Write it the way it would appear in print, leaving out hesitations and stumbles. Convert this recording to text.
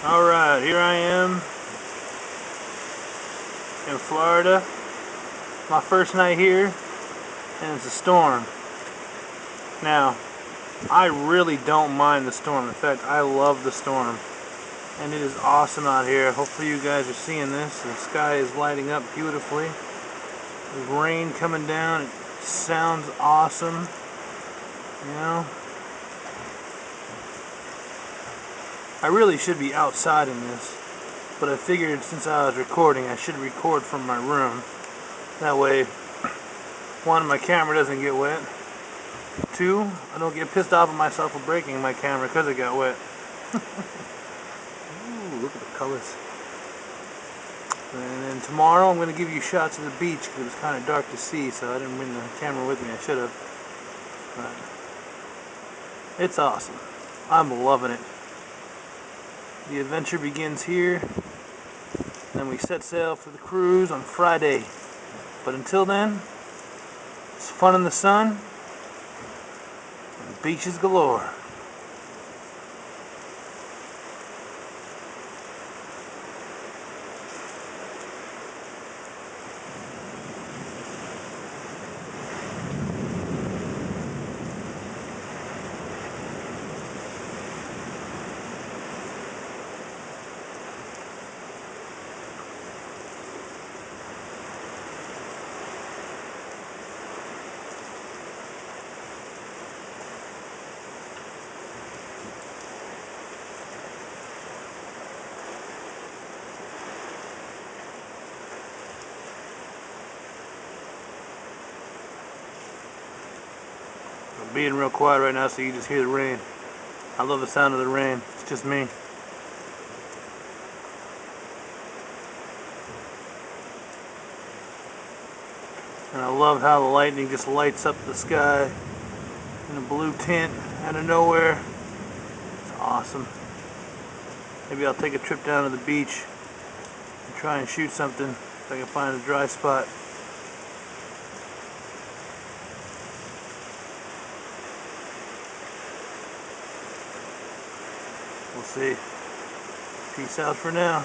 Alright, here I am in Florida. My first night here, and it's a storm. Now, I really don't mind the storm. In fact, I love the storm. And it is awesome out here. Hopefully you guys are seeing this. The sky is lighting up beautifully. There's rain coming down. It sounds awesome. You know? I really should be outside in this, but I figured since I was recording, I should record from my room. That way, one, my camera doesn't get wet. Two, I don't get pissed off at myself for breaking my camera because it got wet. Ooh, look at the colors. And then tomorrow I'm going to give you shots of the beach because it was kind of dark to see, so I didn't bring the camera with me. I should have. But it's awesome. I'm loving it. The adventure begins here, then we set sail for the cruise on Friday. But until then, it's fun in the sun and beaches galore. I'm being real quiet right now so you just hear the rain. I love the sound of the rain. It's just me. And I love how the lightning just lights up the sky in a blue tint out of nowhere. It's awesome. Maybe I'll take a trip down to the beach and try and shoot something if I can find a dry spot. We'll see. Peace out for now.